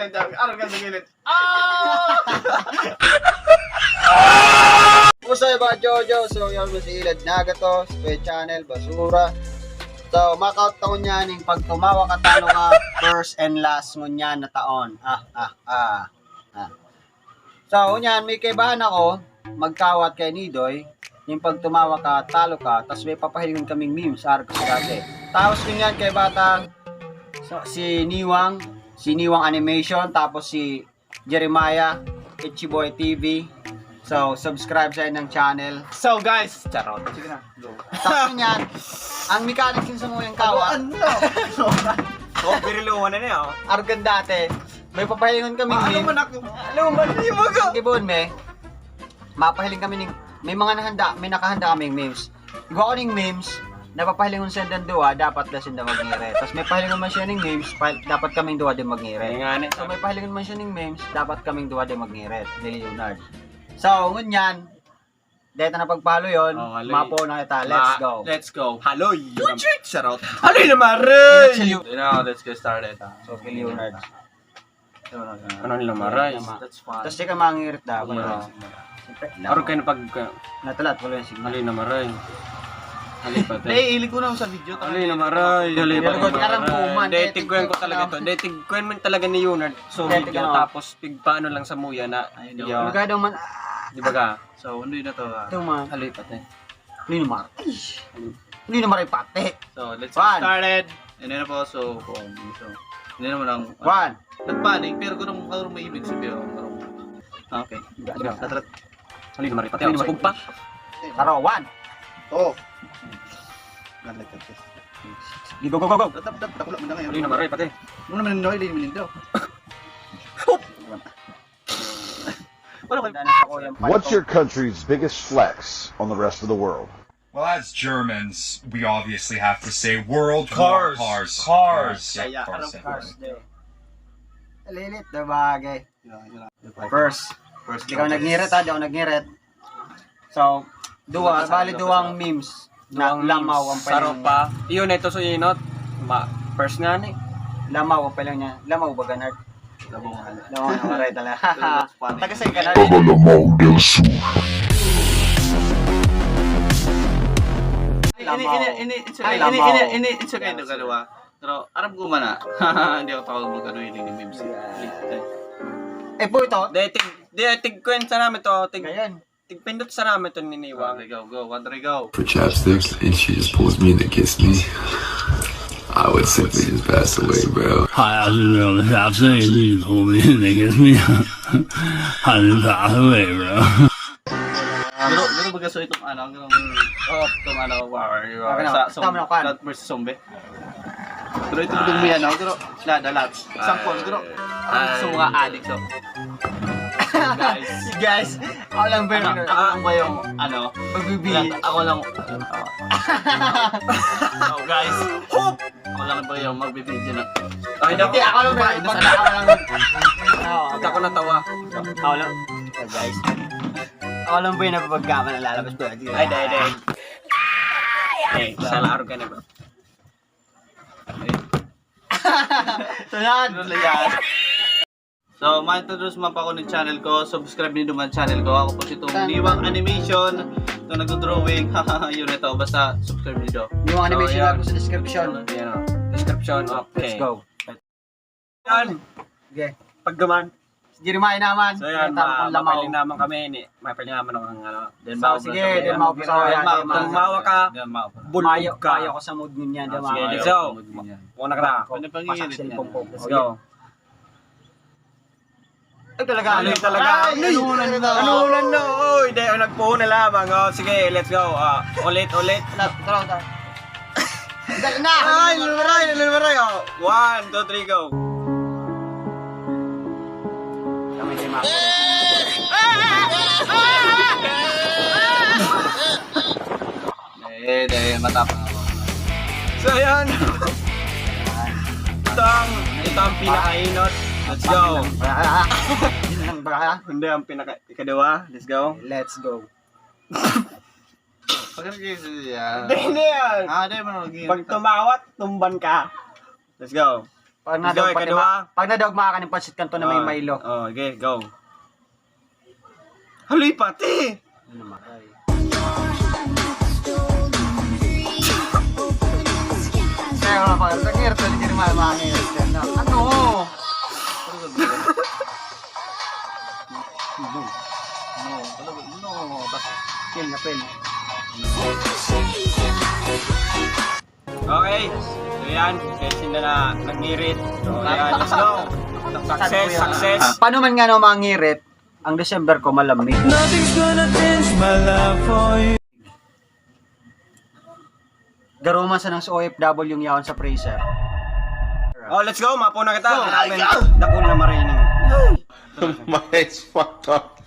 gilid. Araw ka sa gilid. Pusay ba Jojo? So yun masilad Nagato, Square Channel, Basura. So makaut taon yan yung pag tumawa ka talo ka first and last ngunyan na taon. So unyan may kaibahan ako magkawat kay Nidoy yung pag tumawa ka talo ka tapos may papahilingan kaming memes arko sa dati. Tapos kunyan kay bata so, si Niwang Animation tapos si Jeremiah Ichiboy TV. So, subscribe sa ng channel. So guys, charot. Sige na, go. Tapos yan, ang mechanics yung sumuyang kawa. Oh, biriluwan na niya. Argan dati, may papahilingan kami Ano man ako? Ano man yung mga? Gibon me, mapahiling kami ng, may mga nahanda, may nakahanda kaming memes. Gawa ko ng memes, napapahilingon siya ng duwa, dapat na siya mag-ngire. Tapos may pahilingon man siya ng memes, dapat kaming duwa din mag-ngire. So may pahilingon man siya ng memes, dapat kaming duwa din mag-ngire. Ni Leonard. So, ngunyan, dito na pagpalo yun, mapo na kita, let's go. Let's go. Haloy! Charot. Haloy naman rin! Let's get started. So, kay Leonard. Ano nila maray? That's fine. Tapos di ka mangirit dapat. Araw kayo na pag... Natalat, wala yung signal. Haloy na maray. Haloy pa tayo. Ilig ko na sa video. Haloy na maray. Haloy pa tayo. Detigwen ko talaga to. Detigwen mo talaga ni Leonard. So, video. Tapos, pigpaano lang sa muya na... Magkaya daw man... Di ba ka? So, hindi na to. Ito man. Haloy pa tayo. Hindi naman. Hindi naman rin pate. So, let's get started. And then po, so, hindi naman ang... One. Nagpanik, pero kung may ibig sabihin. Okay. Tatrat. Haloy naman rin pati. Haloy naman pugpa. Taro, one. Oh. Go, go, go, go. Haloy naman rin pati. Muna man ninoy, hindi man daw. What's your country's biggest flex on the rest of the world? Well, as Germans, we obviously have to say world Cars. war cars. Yeah, cars. Lilit na bagay. First, di ako nag-ngirit ha, di ako nag-ngirit. So, bali duwang memes na lamaw ang Saro pa. Iyon ito sa inot. First nga ni. Lamaw ang palang niya. Lamaw ba ganard? Lamaw na maray talaga. Tagasay ka na. Lamaw del Sur. Ini it's okay do kalawa. Pero arab ko man hindi ako tawag mo kanu ini ni memes. Eh po ito. Tig kwenta namin to. Ngayon. Tigpindot sa namin to niniwa. Go. One, three, go. For chapsticks, and she just pulls me in and kisses me. I would simply just pass away, bro. I just really have to say you told me they kiss me. I just pass away, bro. Gano baga so itong ano, itong ano, war sa Plant vs Zombie. Pero itong dumi ano, pero dalat. Sampol, pero so mga addict so. Guys, ako lang ba yung ano, pagbibili. Ako lang. So guys, hope ako lang ba yung magbibideo na. Ay, Hindi, ako lang ba Pag ako natawa. Ako lang. Guys. Ako lang ba yung napapagkaman na lalabas ko? Ay, dahil. Hey, sa laro ka na bro. Sunod! So, ma-introduce man pa ako ng channel ko. Subscribe niyo naman channel ko. Ako po si itong Niwang Animation. Itong nagdo-drawing. Yun ito. Basta subscribe niyo. Niwang Animation lang sa description. Description. Okay. Let's go. Yan. Okay. Pagduman. Si Jeremiah naman. So yan, mapaling naman kami. Mapaling naman ng ano. So, sige. Then maupusaw yan. Tumawa ka. Mayo ko sa mood niyan. Sige, let's go. Una ka na. Let's go. Ay talaga. Ano talaga? Ano ulan na? Oy, hindi. Nagpuho na lamang. Oh, sige, let's go. Ulit. Tara. Dali na! Ay, lumaray. Oh. 1, 2, 3, go. Kami si Mako. Matapang ako. So, ayan. Ito ang pinakainot. Let's go. Yun lang ba? Hindi, ang ikadua. Let's go. Let's go. Hindi yan. Pag tumawat, tumban ka. Let's go. Pag Let's go, ikaduha. nadogma ka ng pansit kanto na may Milo. Oh, okay, go. Haloy pati! Kaya wala pa, nag-irit ko, hindi naman mangingit yan. Ano? No. Pil na pil. Okay, so yan. Kasi na nag-ngirit. So, ayan, let's go. Success. Paano man nga no mangirit, ang December ko malamig. Garuman sa ng OFW yung yaon sa freezer. Oh, let's go. Mapo na kita. Dako na marining. My head's fucked up.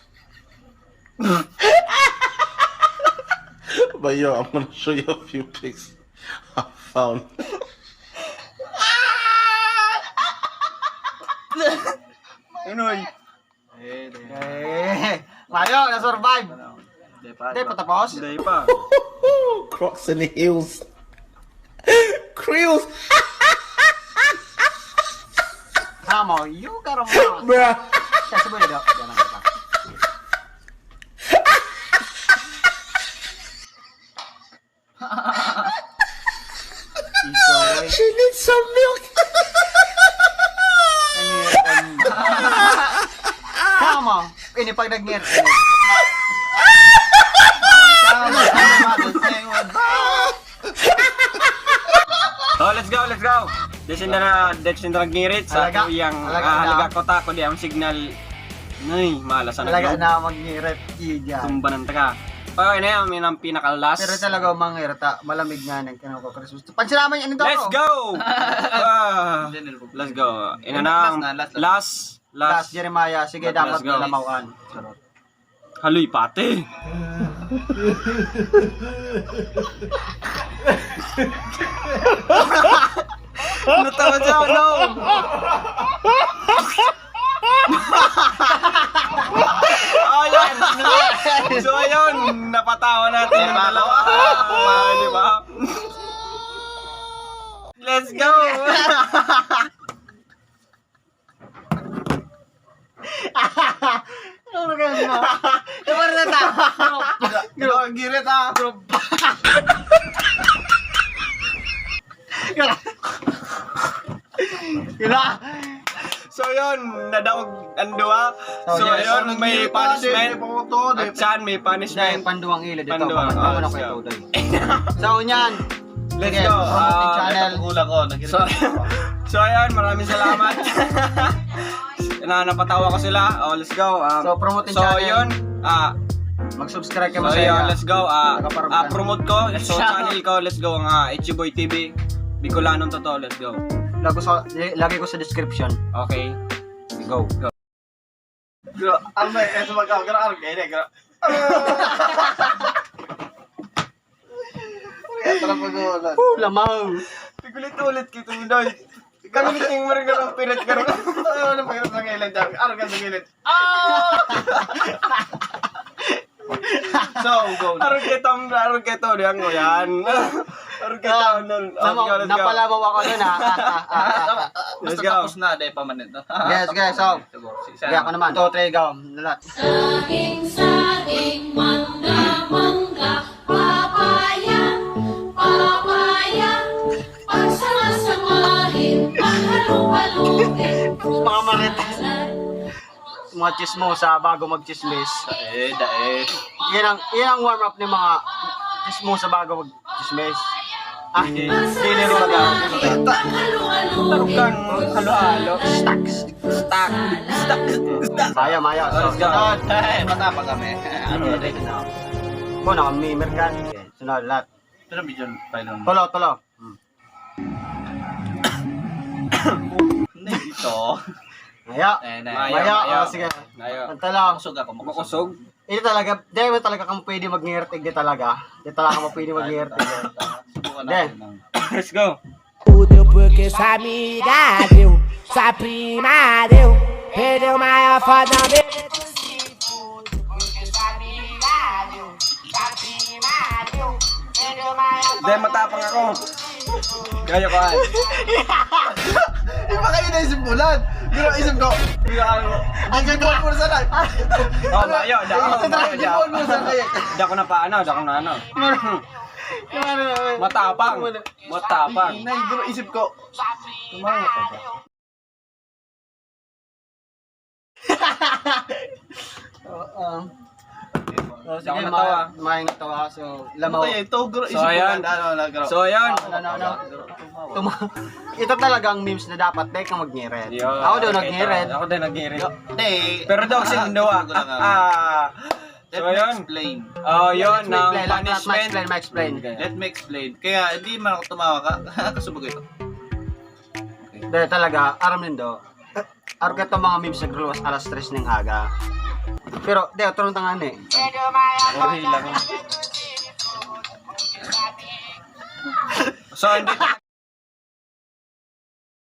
But yo, I'm gonna show you a few pics I found. Inoy. Mayo, na-survive. Hindi pa tapos. Hindi pa. Crocs in the heels. Creels. Hamo, you got a Bruh. Siya sabay daw. Diyan ka. Ikaw ay She needs some milk. Hamo, ini pag nag-ngir. Oh, let's go. Desin na nag-ngirit sa Alaga. tuyang Alaga. halaga ko ta ko di ang signal. Nay, malasan Talaga na. na mag-ngirit. Iya. Tumba ng taga. Okay na yan, yun ang pinaka-last. Pero talaga mangirta, malamig nga ng kinang ko Christmas. Pansiraman yan ito. Let's go! Let's go. Ina na, last. Last Jeremiah, sige Let's dapat go. lamawan. Haloy pati. Ano tawa siya? No! Ayun! So ayun, napatawa natin yung dalawa. Di ba? Let's go! Ano na ganyan mo? Diba rin na Gino ang girit ah. Gila! So yun, nadawag ang dua. So ayun, may punishment. At saan may Dahil punishment. panduang ilid ito. Panduang, Panduang let's ako go. ito. So unyan. Let's Sige, go. promoting channel. Kulang ko. Nagirit. So ayun, maraming salamat. Napatawa ko sila. Oh, let's go. So, promoting so channel. yun, Mag-subscribe ka so mo sa yun, let's go. Nakaparang- Promote ko. So channel ko, let's go. Ang Ichiboy TV. Bicolanong totoo, let's go. Lagi ko sa description. Okay. Go. Gino, ang may eso magaw. Gino, ang gaya. Gino. Tara pag-uulan. Lamaw. Pigulit-ulit kito, Midoy. Kamiting mo rin ka ng pirit ka rin. Ano pa yung nangilan dyan? Ano ka nangilan? So, go na. Arong keto, diyan mo yan. Arong keto, nun. Let's go. Napalabaw ako nun ha. Let's Basta go. tapos na, dahil pamanit. Yes, guys. So, sige ako naman. 2, 3, go. Lalat. Saging, mangga, papaya, pagsama-samahin, pahalo-haluin, Mga marites. Mga chismosa bago mag-chismis. Dae. Yan ang warm-up ng mga chismosa bago mag-chismis. Dili rin mag-aaral. Tarukan, halo-halo. Maya. So, Let's go. sunod. Matapang kami. Ano na rin? Muna kami, merkan. Sunod, lahat. Pero medyo pailan. Tulo. Ito. Maya. Maya. Sige. Maya. Talo. Makusog ako. Makusog. Hindi talaga, di talaga kang pwede mag-ngirtig. Di talaga kang pwede mag-ngirtig. Subukan Hindi. natin. Let's go. Tudo porque sua amiga deu, sua prima deu, perdeu maior foda dele do seafood. Porque sua amiga deu, sua prima deu, perdeu maior Dahil matapang ako. Kaya ko ay. Di ba kayo naisip mo lang? Pero isip ko, ang gagawin mo sa lang. Oh, mayo, Gagawin mo sa kaya. Di ako na paano, di ako na ano. Matapang. Matapang. Pero isip ko, tumawa ka ba? So, Di ako sige, natawa. maing natawa. So, Ano lamaw. kaya ito? Gro, isip So, ko ayan. lang, ano, gro. So, ayun. Ito talagang memes na dapat dahil kang mag-ngirit. Yo, Ako daw okay, nag-ngirit. Ako din nag-ngirit. Hindi. Pero daw kasi nandawa. Let So, me yun. explain. Oh, yun, Let's ng explain, punishment. ma-explain. Let me explain. Kaya, hindi man ako tumawa ka. Kasubog ito. Dahil talaga, aram nindo, araw ka itong mga memes nagluwas alas 3 ng aga. Pero, dahil, turong tangan eh. Okay lang. So, hindi.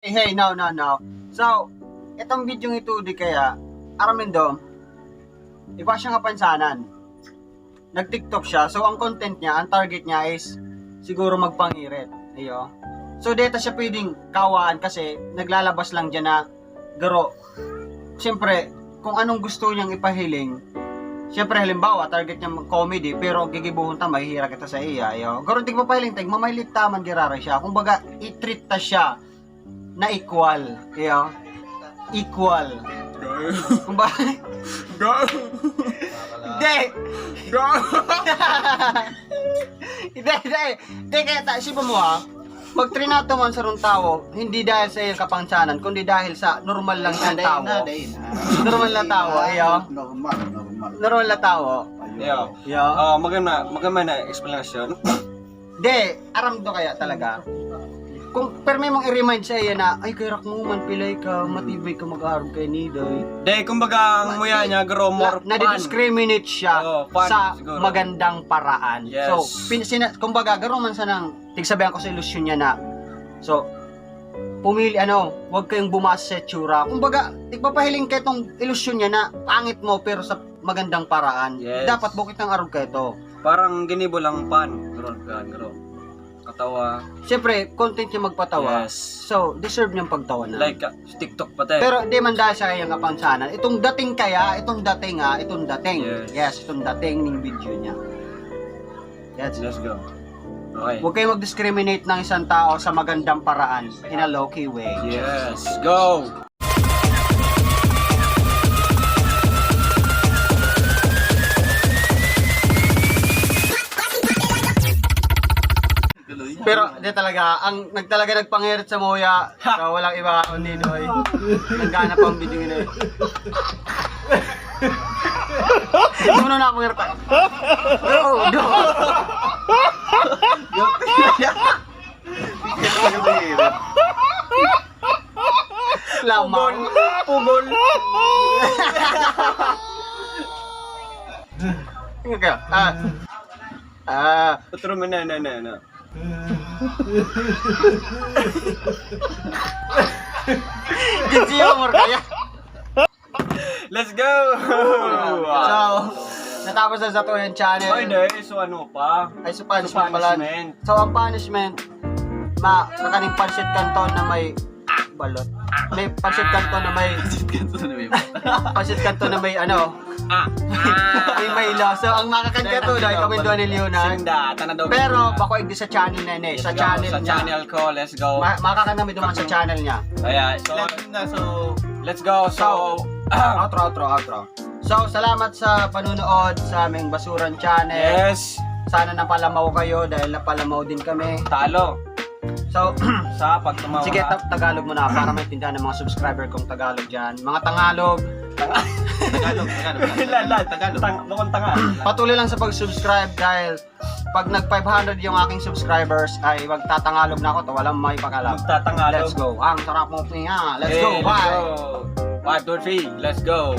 Hey, no. So, itong video ito di kaya, aram nindo, iba siya nga pansanan. Nag-TikTok siya, so ang content niya, ang target niya is siguro magpangirit. Ayo. So, dito siya pwedeng kawaan kasi naglalabas lang dyan na garo. Siyempre, kung anong gusto niyang ipahiling, siyempre halimbawa, target niya comedy, pero gigibuhon ta, mahihira kita sa iya. Ayo. Garo, di pa pahiling, mamahilit taman giraray siya. Kung baga, i-treat ta siya na equal. Ayo. Equal. Kung ba? Hindi! Hindi, kaya sipa mo ha, magtrinato man sa rong tao, hindi dahil sa iyong kapangsanan, kundi dahil sa normal lang siyang tao. Normal na tao, ayo. Normal na tao. Yo. Yo. Oh, maganda na explanation. Hindi, aram do kaya talaga. Kung pero may mong i-remind sa iya na, ay kay rak mo man pilay ka, matibay ka mag-aarog kay Niday. Day, kumbaga ang muya niya, garo more fun. Na-discriminate siya fun, sa siguro. magandang paraan. Yes. So, kumbaga, garo man sa nang, tigsabihan ko sa ilusyon niya na, so, pumili, huwag kayong bumasa sa tsura. Kumbaga, tigpapahiling ka itong ilusyon niya na, pangit mo, pero sa magandang paraan. Yes. Dapat bukit ng arog ka ito. Parang ginibo lang pan. Garo. Katawa. Siyempre, content niya magpatawa. Yes. So, deserve niyang pagtawanan. Like, TikTok pa tayo. Pero di man dahil sa kanyang kapansanan. Itong dating. Yes. Itong dating ng video niya. Yes. Let's go. Okay. Huwag kayo mag-discriminate ng isang tao sa magandang paraan in a low-key way. Yes. Go! Pero di talaga, ang nagpangirit sa Moya, so walang iba kundi Noy. Nagganap ang video nila. Ano na akong irta? Go! Lamang. Pugol! Tingnan kayo. Putro mo na. Gigi humor kaya. Let's go! So, natapos na sa to yung channel. Ay, dahil. So, ano pa? Ay, so punishment pala. Punishment. So, ang punishment, kakaning pansit canton na may balot. May pansit canton na may pansit canton na may may mailo. So, ang makakanta to dahil kami doon ni Leonard. Pero, bako hindi sa channel na yun eh. Sa channel Sa niya. channel ko, let's go. Makakanta kami doon sa channel niya. Kaya, let's go. So, Outro. So, salamat sa panunood sa aming Basuran Channel. yes. Sana napalamaw kayo dahil napalamaw din kami. Talo. So, Sa pagtumawa. sige, Tagalog muna para maintindihan ng mga subscriber kong Tagalog dyan. Mga Tagalog, Tagalog. Mukhang tanga. patuloy lang sa pag-subscribe dahil pag nag-500 yung aking subscribers ay magtatangalog na ako to. Walang may pakalam. Magtatangalog. Let's go. Ang sarap mo niya. Let's Hey, go. Bye. go. 1, 2, 3. Let's go.